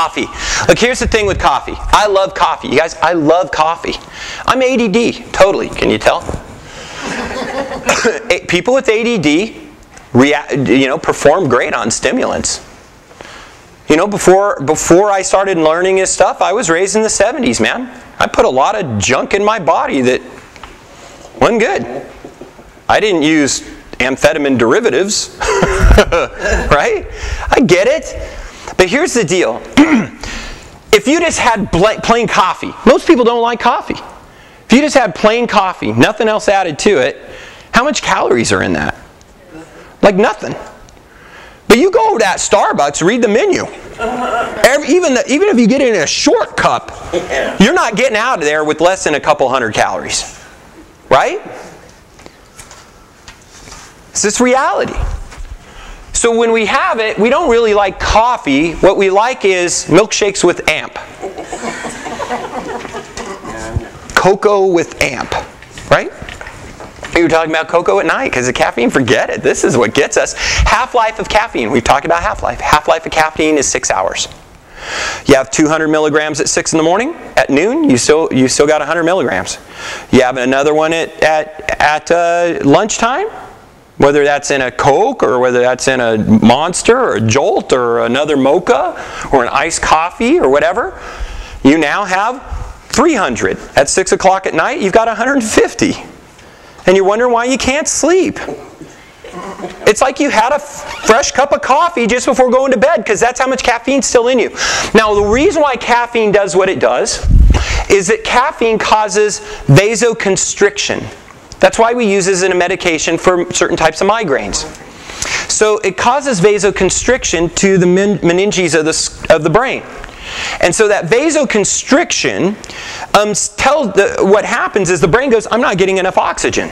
coffee. Look, here's the thing with coffee. I love coffee. You guys, I love coffee. I'm ADD, totally. Can you tell? People with ADD perform great on stimulants. Before I started learning this stuff, I was raised in the 70s, man. I put a lot of junk in my body that wasn't good. I didn't use amphetamine derivatives, right? I get it. But here's the deal. If you just had plain coffee, most people don't like coffee. If you just had plain coffee, nothing else added to it, how much calories are in that? Like nothing. But you go to that Starbucks, read the menu. Even if you get it in a short cup, you're not getting out of there with less than a couple hundred calories. Right? It's this reality. So when we have it, we don't really like coffee. What we like is milkshakes with AMP. Cocoa with AMP. Right? We were talking about cocoa at night because the caffeine, forget it. This is what gets us. Half-life of caffeine. We've talked about half-life. Half-life of caffeine is 6 hours. You have 200 milligrams at 6 in the morning. At noon, you still got 100 milligrams. You have another one at lunchtime, whether that's in a Coke or whether that's in a Monster or a Jolt or another Mocha or an iced coffee or whatever. You now have 300. At 6 o'clock at night, you've got 150. And you're wondering why you can't sleep. It's like you had a fresh cup of coffee just before going to bed because that's how much caffeine's still in you. Now, the reason why caffeine does what it does is that caffeine causes vasoconstriction. That's why we use it as a medication for certain types of migraines. So it causes vasoconstriction to the meninges of the brain. And so that vasoconstriction what happens is the brain goes, I'm not getting enough oxygen.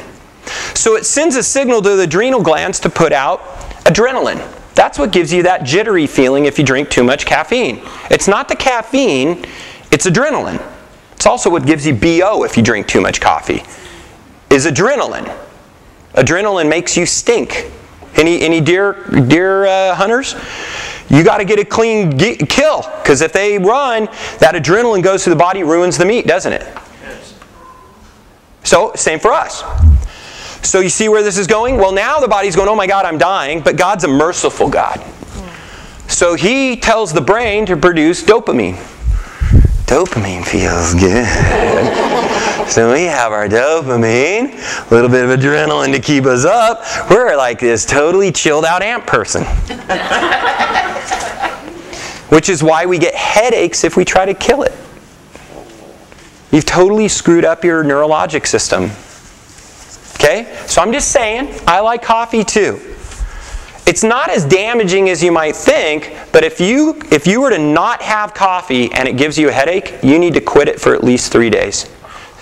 So it sends a signal to the adrenal glands to put out adrenaline. That's what gives you that jittery feeling if you drink too much caffeine. It's not the caffeine, it's adrenaline. It's also what gives you BO if you drink too much coffee, is adrenaline. Adrenaline makes you stink. Any deer hunters? You got to get a clean kill, because if they run, that adrenaline goes through the body, ruins the meat, doesn't it? Yes. So, same for us. So you see where this is going? Well, now the body's going, oh my God, I'm dying, but God's a merciful God. So He tells the brain to produce dopamine. Dopamine feels good. So we have our dopamine, a little bit of adrenaline to keep us up. We're like this totally chilled out AMP person. Which is why we get headaches if we try to kill it. You've totally screwed up your neurologic system. Okay? So I'm just saying, I like coffee too. It's not as damaging as you might think, but if you were to not have coffee and it gives you a headache, you need to quit it for at least 3 days.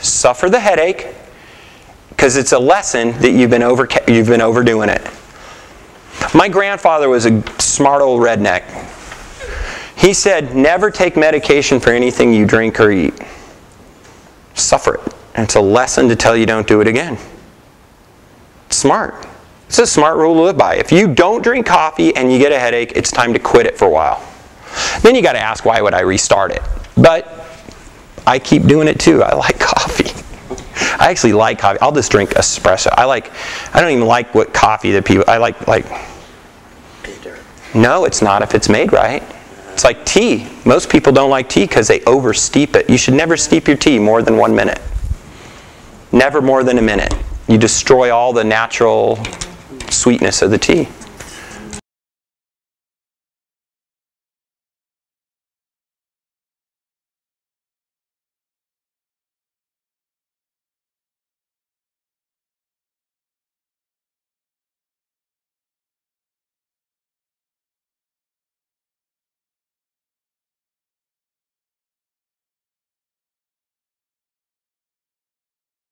Suffer the headache, because it's a lesson that you've been overdoing it. My grandfather was a smart old redneck. He said, never take medication for anything you drink or eat. Suffer it. And it's a lesson to tell you don't do it again. It's smart. It's a smart rule to live by. If you don't drink coffee and you get a headache, it's time to quit it for a while. Then you got to ask, why would I restart it? But I keep doing it too. I like coffee. I actually like coffee. I'll just drink espresso. I don't even like what coffee that people, I like. No, it's not if it's made right. It's like tea. Most people don't like tea because they oversteep it. You should never steep your tea more than 1 minute. Never more than a minute. You destroy all the natural sweetness of the tea.